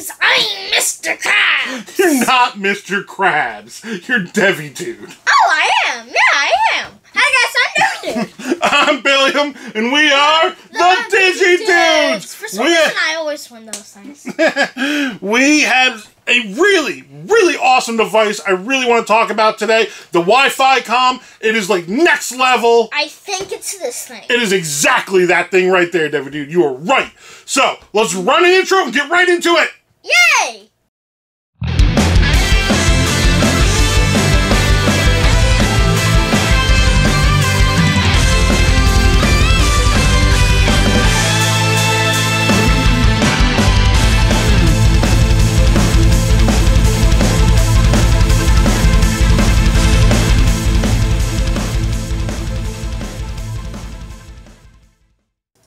because I'm Mr. Krabs. You're not Mr. Krabs. You're Devi Dude. Oh, I am. Yeah, I am. Hi guys, I'm Devi Dude. I'm Billiam, and we are the Digi Dudes. For some reason, I always win those things. We have a really, really awesome device I really want to talk about today. The Wi-Fi comm. It is like next level. I think it's this thing. It is exactly that thing right there, Devi Dude. You are right. So, let's run an intro and get right into it. Yay!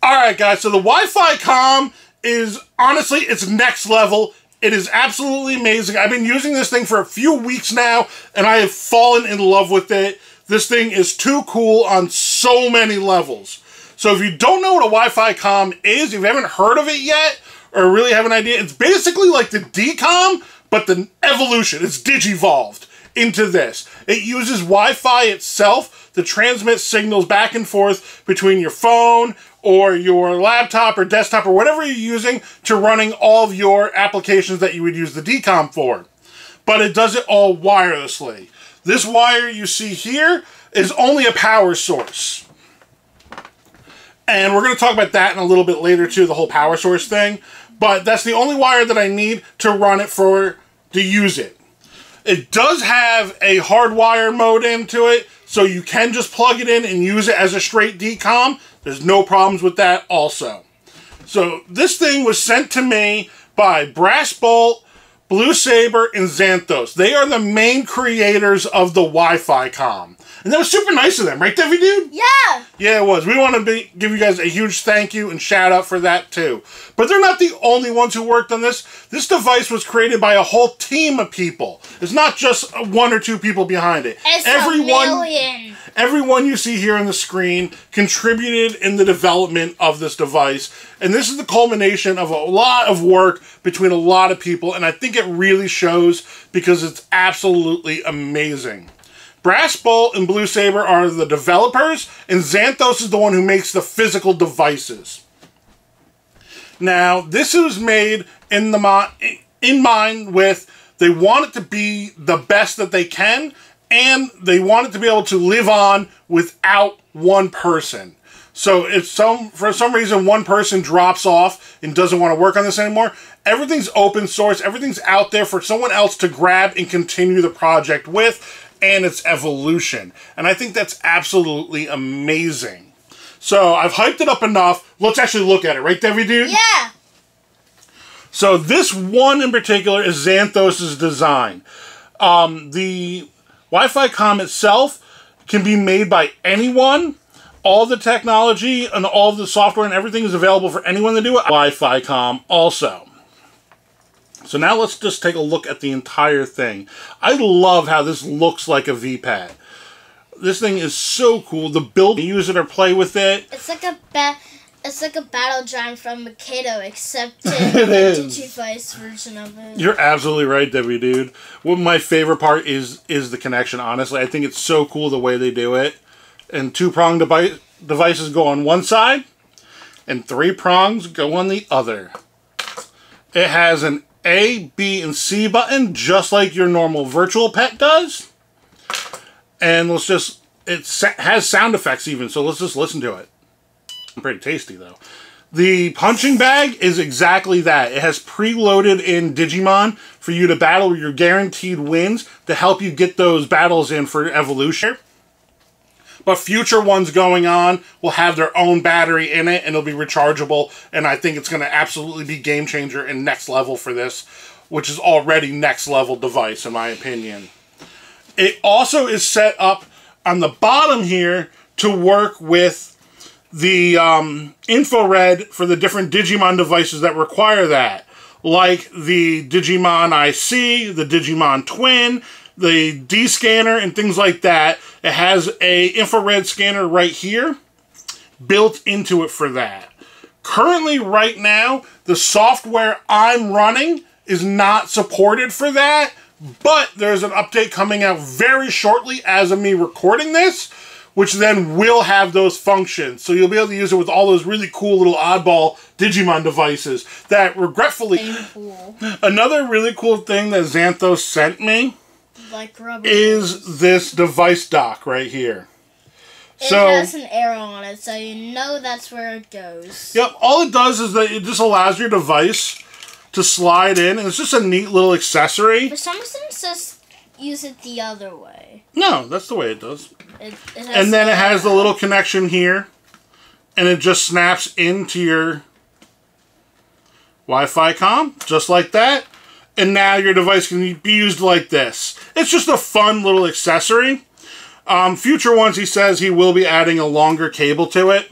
Alright guys, so the Wi-Fi comm is, honestly, it's next level. It is absolutely amazing. I've been using this thing for a few weeks now, and I have fallen in love with it. This thing is too cool on so many levels. So if you don't know what a Wi-Fi comm is, if you haven't heard of it yet, or really have an idea, it's basically like the DCOM, but the evolution. It's digivolved into this. It uses Wi-Fi itself to transmit signals back and forth between your phone or your laptop or desktop or whatever you're using to running all of your applications that you would use the DCOM for. But it does it all wirelessly. This wire you see here is only a power source. And we're going to talk about that in a little bit later too, the whole power source thing. But that's the only wire that I need to run it to use it. It does have a hardwired mode into it, so you can just plug it in and use it as a straight DCOM. There's no problems with that also. So this thing was sent to me by Brasbolt, Blue Saber, and Xanthos. They are the main creators of the Wi-Fi comm. And that was super nice of them, right, Devi Dude? Yeah! Yeah, it was. We want to give you guys a huge thank you and shout out for that, too. But they're not the only ones who worked on this. This device was created by a whole team of people. It's not just one or two people behind it. It's a million. Everyone you see here on the screen contributed in the development of this device. And this is the culmination of a lot of work between a lot of people. And I think it really shows because it's absolutely amazing. Brasbolt and Blue Saber are the developers, and Xanthos is the one who makes the physical devices. Now, this was made in mind with they want it to be the best that they can, and they want it to be able to live on without one person. So if for some reason one person drops off and doesn't want to work on this anymore, everything's open source, everything's out there for someone else to grab and continue the project with, and its evolution. And I think that's absolutely amazing. So I've hyped it up enough. Let's actually look at it, right, Devi Dude? Yeah! So this one in particular is Xanthos' design. The Wi-Fi comm itself can be made by anyone. All the technology and all the software and everything is available for anyone to do it. Wi-Fi comm also. So now let's just take a look at the entire thing. I love how this looks like a VPAT. This thing is so cool. The build, use it or play with it. It's like a battle giant from Mikado, except in It the is. Digivice version of it. You're absolutely right, Devi Dude. What my favorite part is the connection, honestly. I think it's so cool the way they do it. And two-prong devices go on one side, and three prongs go on the other. It has an A, B, and C button, just like your normal virtual pet does. And it has sound effects even, so let's just listen to it. Pretty tasty, though. The punching bag is exactly that. It has preloaded in Digimon for you to battle your guaranteed wins to help you get those battles in for evolution. But future ones going on will have their own battery in it, and it'll be rechargeable, and I think it's going to absolutely be game changer and next level for this, which is already next level device, in my opinion. It also is set up on the bottom here to work with the infrared for the different Digimon devices that require that, like the Digimon IC, the Digimon Twin, the D-scanner, and things like that. It has a infrared scanner right here built into it for that. Currently, right now, the software I'm running is not supported for that, but there's an update coming out very shortly as of me recording this, which then will have those functions. So you'll be able to use it with all those really cool little oddball Digimon devices that regretfully... Cool. Another really cool thing that Xanthos sent me Like rubber is balls. this device dock right here. It So, has an arrow on it, so you know that's where it goes. yep, all it does is that it just allows your device to slide in, and it's just a neat little accessory. For some reason, it says use it the other way. No, that's the way it does. It has And then it has the little connection here, and it just snaps into your Wi-Fi comm, just like that. And now your device can be used like this. It's just a fun little accessory. Future ones, he says he will be adding a longer cable to it.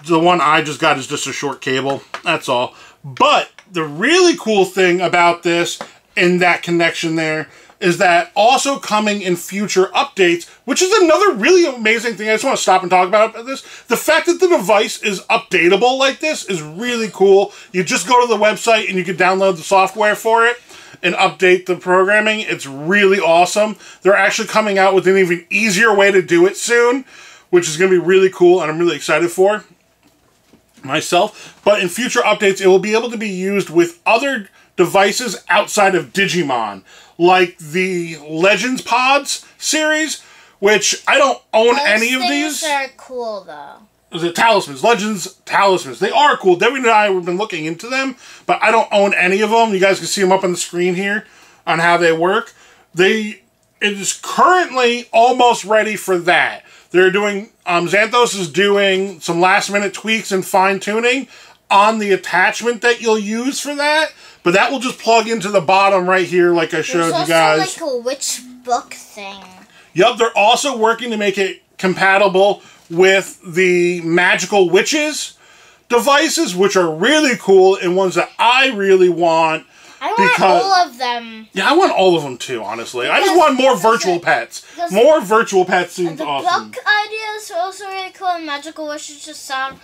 The one I just got is just a short cable. That's all. But the really cool thing about this and that connection there is that also coming in future updates, which is another really amazing thing. I just want to stop and talk about this. The fact that the device is updatable like this is really cool. You just go to the website and you can download the software for it and update the programming. It's really awesome. They're actually coming out with an even easier way to do it soon, which is going to be really cool and I'm really excited for myself. But in future updates, it will be able to be used with other devices outside of Digimon, like the Legends Pods series, which I don't own any of these. Those are cool, though. Is it Talismans? Legends Talismans. They are cool. Debbie and I have been looking into them, but I don't own any of them. You guys can see them up on the screen here on how they work. It is currently almost ready for that. They're doing, Xanthos is doing some last minute tweaks and fine tuning on the attachment that you'll use for that. But that will just plug into the bottom right here like I showed you guys. There's also like a witch book thing. Yep, they're also working to make it compatible with the Magical Witches devices, which are really cool and ones that I really want. I want all of them. Yeah, I want all of them too, honestly. I just want more virtual pets. More virtual pets seems awesome. The book ideas are also really cool, and Magical Wishes just sound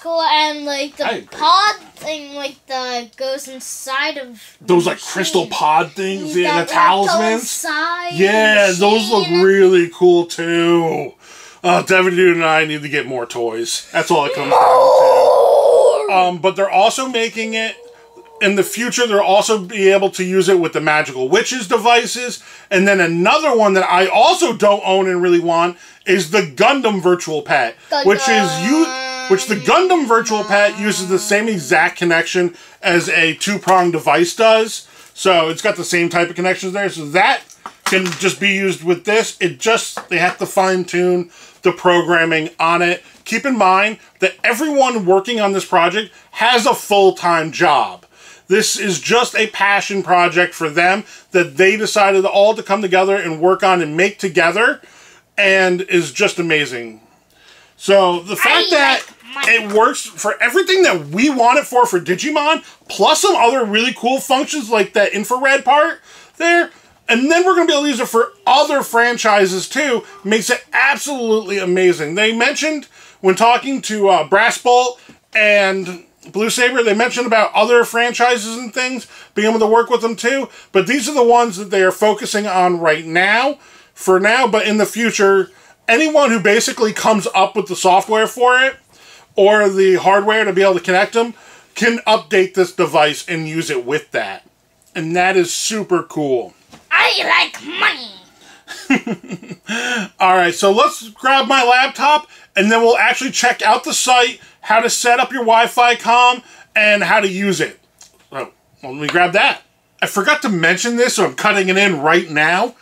cool, and like the pod thing, like the goes inside of those like crystal pod things, yeah, the talismans. Yeah, those look really cool too. Devin Dude and I need to get more toys. That's all it comes down to. But they're also making it in the future. They'll also be able to use it with the Magical Witches devices, and then another one that I also don't own and really want is the Gundam Virtual Pet, which the Gundam Virtual Pet uses the same exact connection as a two-pronged device does. So it's got the same type of connections there. So that can just be used with this. They have to fine-tune the programming on it. Keep in mind that everyone working on this project has a full-time job. This is just a passion project for them that they decided all to come together and work on and make together, and is just amazing. So the fact that it works for everything that we want it for Digimon, plus some other really cool functions like that infrared part there, and then we're going to be able to use it for other franchises too, makes it absolutely amazing. They mentioned, when talking to Brass Bolt and Blue Saber, they mentioned about other franchises and things, being able to work with them too, but these are the ones that they are focusing on right now, for now, but in the future, anyone who basically comes up with the software for it, or the hardware to be able to connect them, can update this device and use it with that. And that is super cool. I like money! Alright, so let's grab my laptop, and then we'll actually check out the site, how to set up your Wi-Fi comm, and how to use it. So, let me grab that. I forgot to mention this, so I'm cutting it in right now.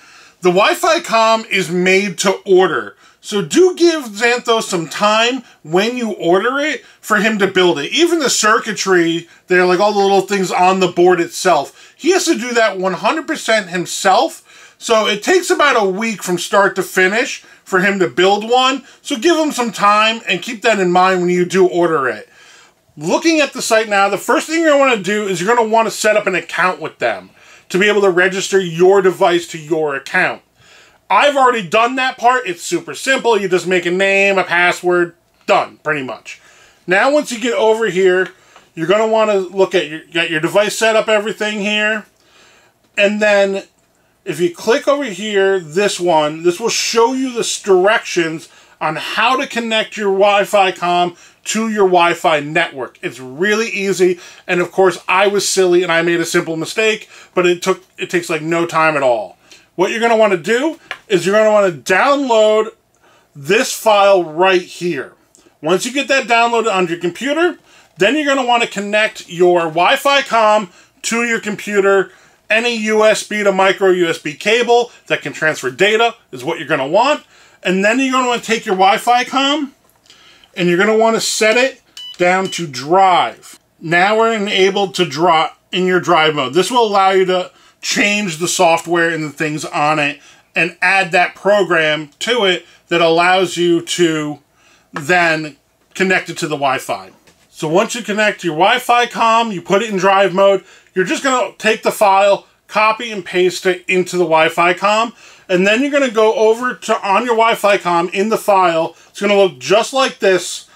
The Wi-Fi comm is made to order. So do give Xanthos some time when you order it for him to build it. Even the circuitry, they're like all the little things on the board itself. He has to do that 100% himself. So it takes about a week from start to finish for him to build one. So give him some time and keep that in mind when you do order it. Looking at the site now, the first thing you're going to want to do is you're going to want to set up an account with them to be able to register your device to your account. I've already done that part. It's super simple. You just make a name, a password, done, pretty much. Now, once you get over here, you're going to want to look at you got your device set up, everything here. And then if you click over here, this will show you the directions on how to connect your Wi-Fi comm to your Wi-Fi network. It's really easy, and of course I was silly and I made a simple mistake, but it takes like no time at all. What you're going to want to do is you're going to want to download this file right here. Once you get that downloaded on your computer, then you're going to want to connect your Wi-Fi comm to your computer. Any USB to micro USB cable that can transfer data is what you're going to want. And then you're going to want to take your Wi-Fi comm and you're going to want to set it down to drive. Now we're enabled to draw in your drive mode. This will allow you to change the software and the things on it and add that program to it that allows you to then connect it to the Wi-Fi. So once you connect your Wi-Fi comm, you put it in drive mode, you're just going to take the file, copy and paste it into the Wi-Fi comm, and then you're going to go over to on your Wi-Fi comm in the file. It's going to look just like this,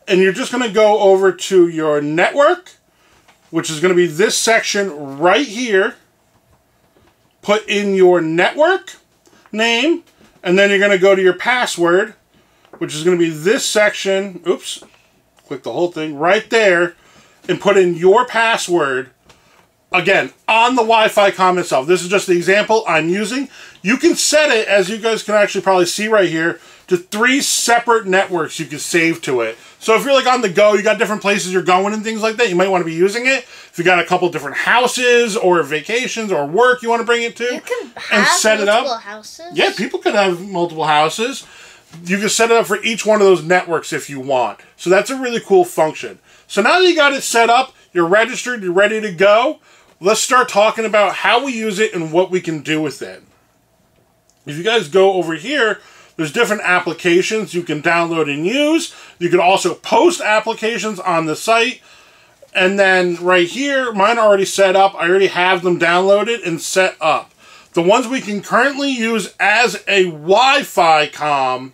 and you're just going to go over to your network, which is going to be this section right here. Put in your network name, and then you're going to go to your password, which is going to be this section. Oops, click the whole thing right there, and put in your password. Again, on the Wi-Fi comm itself. This is just the example I'm using. You can set it, as you guys can actually probably see right here, to 3 separate networks you can save to it. So if you're like on the go, you got different places you're going and things like that, you might want to be using it. If you got a couple different houses or vacations or work you want to bring it to, you can have and set it up. Houses? Yeah, people could have multiple houses. You can set it up for each one of those networks if you want. So that's a really cool function. So now that you got it set up, you're registered, you're ready to go, let's start talking about how we use it and what we can do with it. If you guys go over here, there's different applications you can download and use. You can also post applications on the site. And then right here, mine are already set up. I already have them downloaded and set up. The ones we can currently use as a Wi-Fi comm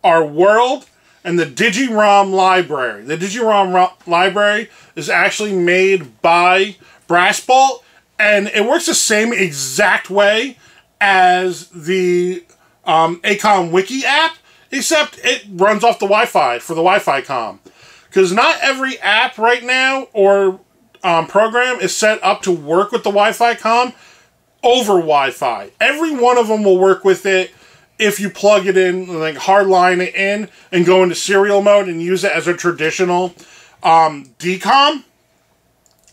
are World and the Digi-ROM library. The Digi-ROM library is actually made by Brasbolt, and it works the same exact way as the ACOM Wiki app, except it runs off the Wi-Fi for the Wi-Fi comm. Because not every app right now or program is set up to work with the Wi-Fi comm over Wi-Fi. Every one of them will work with it if you plug it in, like hardline it in and go into serial mode and use it as a traditional DCOM.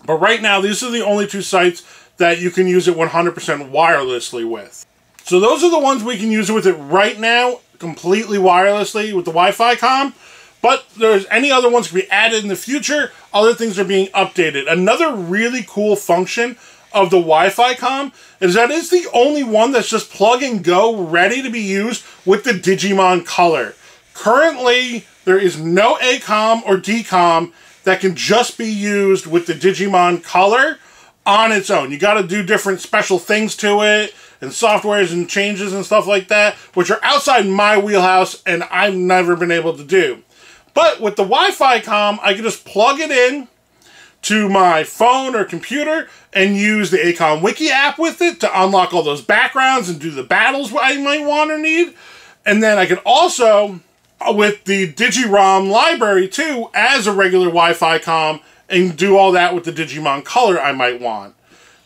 But right now, these are the only 2 sites that you can use it 100% wirelessly with. So those are the ones we can use it with it right now, completely wirelessly with the Wi-Fi comm. But there's any other ones can be added in the future. Other things are being updated. Another really cool function of the Wi-Fi comm is that it's the only one that's just plug and go, ready to be used with the Digimon Color. Currently, there is no ACOM or DCOM that can just be used with the Digimon Color on its own. You got to do different special things to it and softwares and changes and stuff like that, which are outside my wheelhouse and I've never been able to do. But with the Wi-Fi comm, I can just plug it in to my phone or computer and use the ACOM Wiki app with it to unlock all those backgrounds and do the battles I might want or need. And then I can also, with the Digi-ROM library too, as a regular Wi-Fi comm, and do all that with the Digimon Color I might want.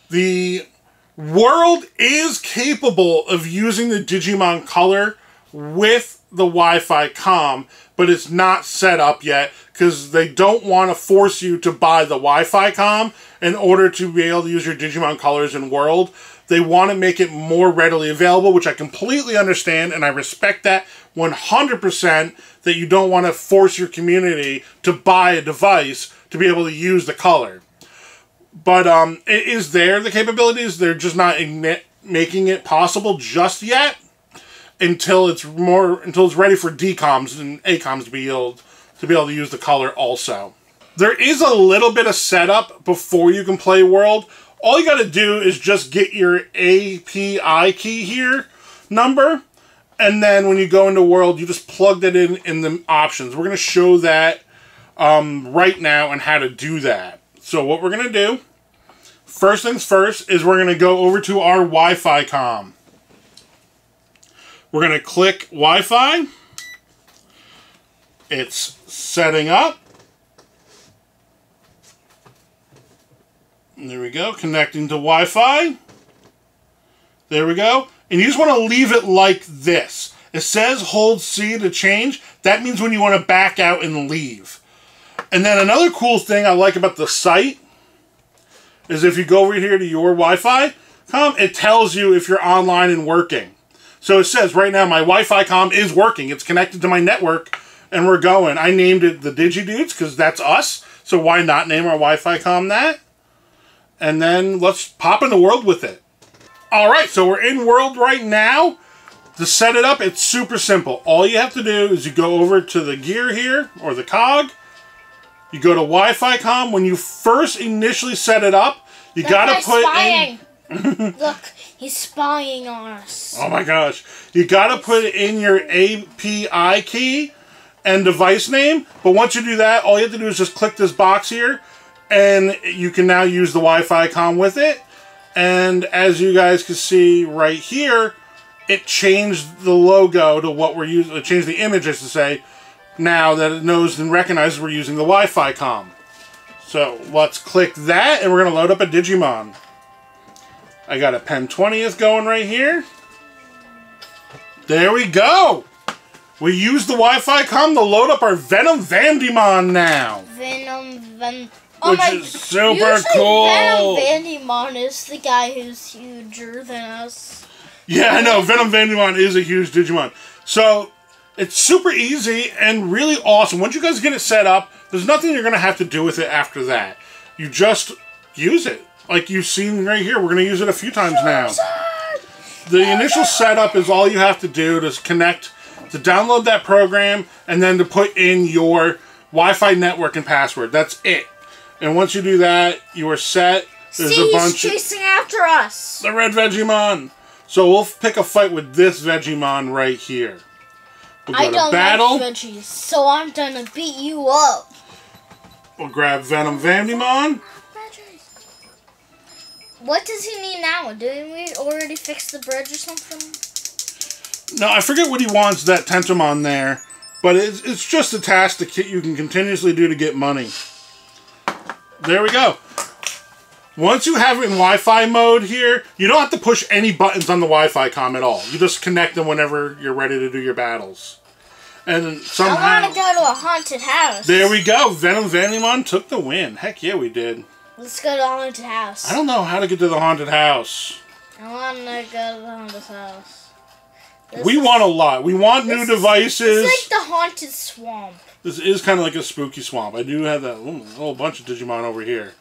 The World is capable of using the Digimon Color with the Wi-Fi comm, but it's not set up yet because they don't want to force you to buy the Wi-Fi comm in order to be able to use your Digimon Colors in World. They want to make it more readily available, which I completely understand, and I respect that 100%, that you don't want to force your community to buy a device to be able to use the color. But it is there, the capabilities. They're just not making it possible just yet until it's ready for DCOMs and ACOMs to be able to use the color also. There is a little bit of setup before you can play World. All you got to do is just get your API key here number, and then when you go into World, you just plug that in the options. We're going to show that right now and how to do that. So what we're going to do, first things first, is we're going to go over to our Wi-Fi comm. We're going to click Wi-Fi. It's setting up. And there we go, connecting to Wi-Fi. There we go. And you just want to leave it like this. It says hold C to change. That means when you want to back out and leave. And then another cool thing I like about the site is if you go over here to your Wi-Fi comm, it tells you if you're online and working. So it says right now my Wi-Fi comm is working. It's connected to my network and we're going. I named it the DigiDudes because that's us. So why not name our Wi-Fi comm that? And then let's pop in the world with it. Alright, so we're in world right now. To set it up, it's super simple. All you have to do is you go over to the gear here, or the cog. You go to Wi-Fi comm. When you first initially set it up, you gotta put spying. Look, he's spying on us. Oh my gosh. You gotta put in your API key and device name. But once you do that, all you have to do is just click this box here, and you can now use the Wi-Fi comm with it. And as you guys can see right here, it changed the logo to what we're using. It changed the image, I should say, now that it knows and recognizes we're using the Wi-Fi comm. So let's click that, and we're going to load up a Digimon. I got a Pen 20th going right here. There we go. We use the Wi-Fi comm to load up our Venom Vandymon now. Which is super cool. Venom Vandymon is the guy who's huger than us. Yeah, I know. Venom Vandymon is a huge Digimon. So, it's super easy and really awesome. Once you guys get it set up, there's nothing you're going to have to do with it after that. You just use it. Like you've seen right here. We're going to use it a few times now. The initial setup is all you have to do to connect, to download that program, and then to put in your Wi-Fi network and password. That's it. And once you do that, you are set. There's a bunch he's chasing after us. The red Vegemon. So we'll pick a fight with this Vegemon right here. We'll go to battle. Like veggies, so I'm gonna beat you up. We'll grab Venom Vandymon. What does he need now? Didn't we already fix the bridge or something? No, I forget what he wants, that Tentomon there. But it's just a task that you can continuously do to get money. There we go. Once you have it in Wi-Fi mode here, you don't have to push any buttons on the Wi-Fi comm at all. You just connect them whenever you're ready to do your battles. And somehow... I want to go to a haunted house. There we go. Venom Vandymon took the win. Heck yeah, we did. Let's go to the haunted house. I don't know how to get to the haunted house. I want to go to the haunted house. We want a lot. We want new devices. It's like the haunted swamp. This is kind of like a spooky swamp. I do have that whole bunch of Digimon over here.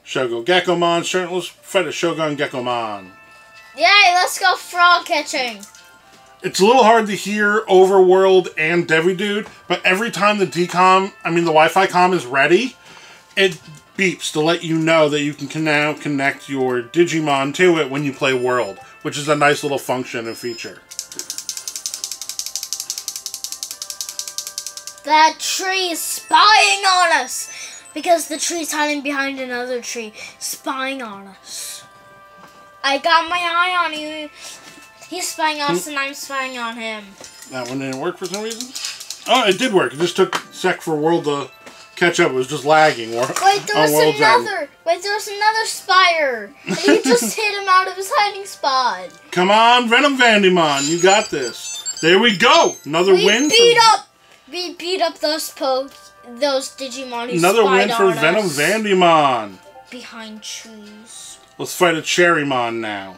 Shogo Gekomon. Let's fight a Shogun Gekomon. Yay, let's go frog catching. It's a little hard to hear Overworld and DeviDude, but every time the Wi-Fi comm is ready, it beeps to let you know that you can now connect your Digimon to it when you play World, which is a nice little function and feature. That tree is spying on us! Because the tree's hiding behind another tree, spying on us. I got my eye on you. He's spying on us and I'm spying on him. That one didn't work for some reason? Oh, it did work. It just took a sec for World to catch up. It was just lagging. Wait, there was another spire. And you just hit him out of his hiding spot. Come on, Venom Vandymon. You got this. There we go. Another win. We beat up those Digimon who Another spied win for on Venom us. Vandymon. Behind trees. Let's fight a Cherrymon now.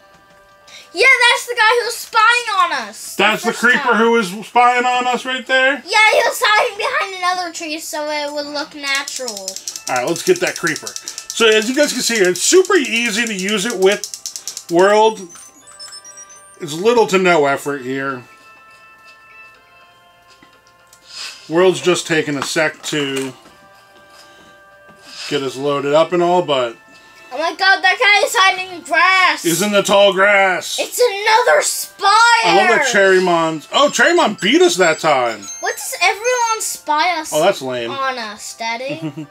Yeah, that's the guy who's spying on us. That's the creeper who was spying on us right there? Yeah, he was hiding behind another tree so it would look natural. Alright, let's get that creeper. So as you guys can see here, it's super easy to use it with World. It's little to no effort here. World's just taking a sec to get us loaded up and all, but... Oh my god, that guy is hiding in grass! He's in the tall grass! It's another spire! I love that Cherrymon... Oh, Cherrymon beat us that time! What does everyone spy us that's lame. on us, Daddy?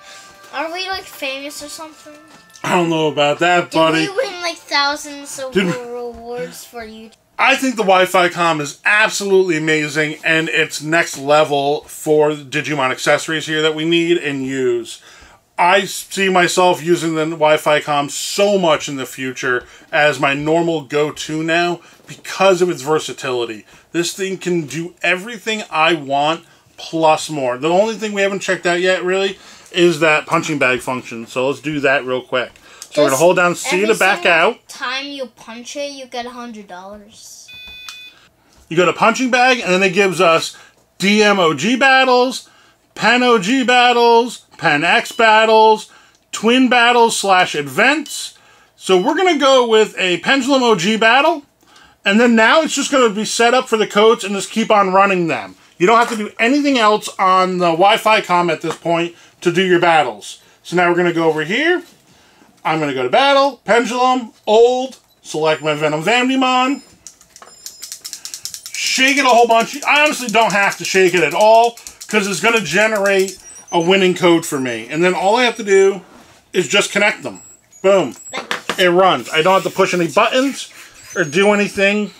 Are we like famous or something? I don't know about that, buddy. Did we win like thousands of rewards for you? I think the Wi-Fi comm is absolutely amazing, and it's next level for Digimon accessories here that we need and use. I see myself using the Wi-Fi comm so much in the future as my normal go-to now because of its versatility. This thing can do everything I want plus more. The only thing we haven't checked out yet, really, is that punching bag function. So let's do that real quick. So we're going to hold down C to back out. Every time you punch it, you get $100. You go to punching bag, and then it gives us DMOG battles, Pen OG battles, Pen X battles, Twin battles / events. So we're going to go with a Pendulum OG battle, and then now it's just going to be set up for the codes and just keep on running them. You don't have to do anything else on the Wi-Fi comm at this point to do your battles. So now we're going to go over here. I'm going to go to battle, Pendulum, old, select my Venom Vandemon, shake it a whole bunch. I honestly don't have to shake it at all because it's going to generate a winning code for me. And then all I have to do is just connect them. Boom. It runs. I don't have to push any buttons or do anything.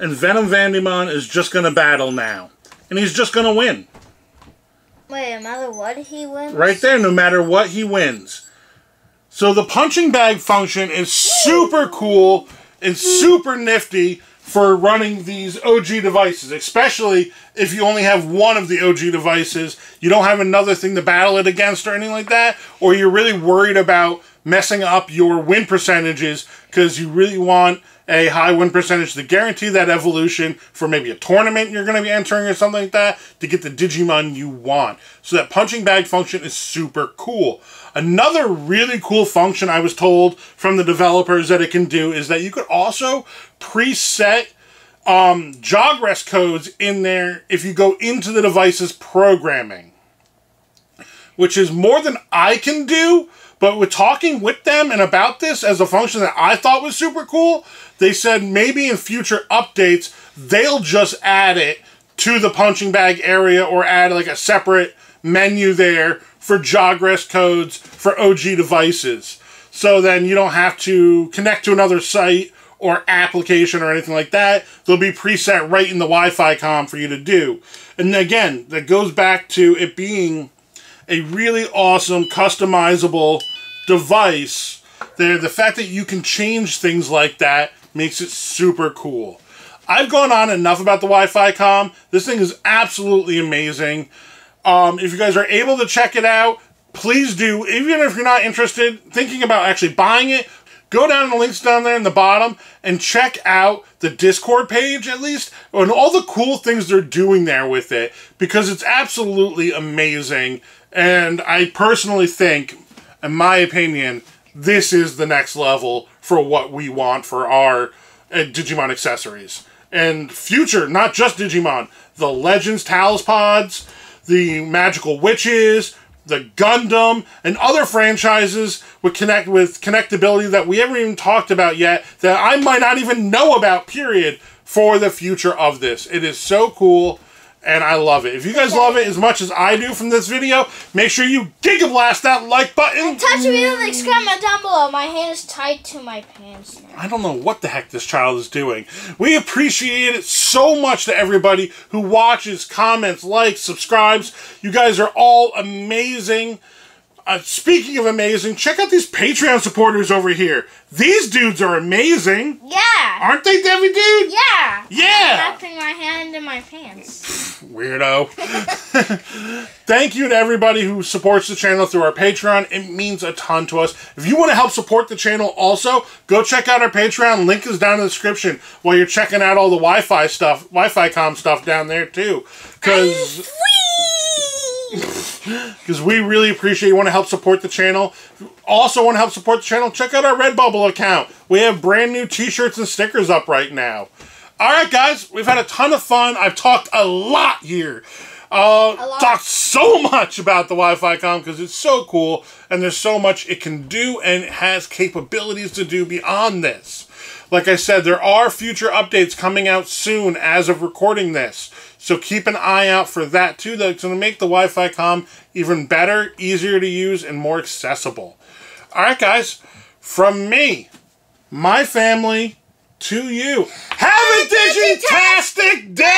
And Venom Vandemon is just going to battle now. And he's just going to win. Wait, no matter what he wins? Right there, no matter what he wins. So the punching bag function is super cool and super nifty for running these OG devices, especially if you only have one of the OG devices. You don't have another thing to battle it against or anything like that, or you're really worried about messing up your win percentages because you really want a high win percentage to guarantee that evolution for maybe a tournament you're going to be entering or something like that to get the Digimon you want. So that punching bag function is super cool. Another really cool function I was told from the developers that it can do is that you could also preset Jogress codes in there if you go into the device's programming, which is more than I can do. But with talking with them and about this as a function that I thought was super cool, they said maybe in future updates, they'll just add it to the punching bag area or add like a separate menu there for Jogress codes for OG devices. So then you don't have to connect to another site or application or anything like that. They'll be preset right in the Wi-Fi comm for you to do. And again, that goes back to it being a really awesome, customizable device. The fact that you can change things like that makes it super cool. I've gone on enough about the Wi-Fi comm. This thing is absolutely amazing. If you guys are able to check it out, please do. Even if you're not interested, thinking about actually buying it, go down to the links down there in the bottom and check out the Discord page at least, and all the cool things they're doing there with it, because it's absolutely amazing. And I personally think, in my opinion, this is the next level for what we want for our Digimon accessories. And future, not just Digimon, the Legends Talos Pods, the Magical Witches, the Gundam, and other franchises with connectability that we haven't even talked about yet, that I might not even know about, period, for the future of this. It is so cool, and I love it. If you guys love it as much as I do from this video, make sure you Giga Blast that like button. And touch me with the comment down below. My hand is tied to my pants now. I don't know what the heck this child is doing. We appreciate it so much to everybody who watches, comments, likes, subscribes. You guys are all amazing. Speaking of amazing, check out these Patreon supporters over here. These dudes are amazing. Yeah. Aren't they, Debbie dude? Yeah. Yeah. I'm wrapping my hand in my pants. Weirdo. Thank you to everybody who supports the channel through our Patreon. It means a ton to us. If you want to help support the channel also, go check out our Patreon. Link is down in the description while you're checking out all the Wi-Fi stuff, Wi-Fi comm stuff down there too. Because we really appreciate you want to help support the channel. Also want to help support the channel, check out our Redbubble account. We have brand new t-shirts and stickers up right now. Alright guys, we've had a ton of fun. I've talked a lot here. Talked so much about the Wi-Fi comm because it's so cool and there's so much it can do and it has capabilities to do beyond this. Like I said, there are future updates coming out soon as of recording this. So keep an eye out for that too. That's going to make the Wi-Fi comm even better, easier to use, and more accessible. Alright guys, from me, my family, to you, have a digitastic day!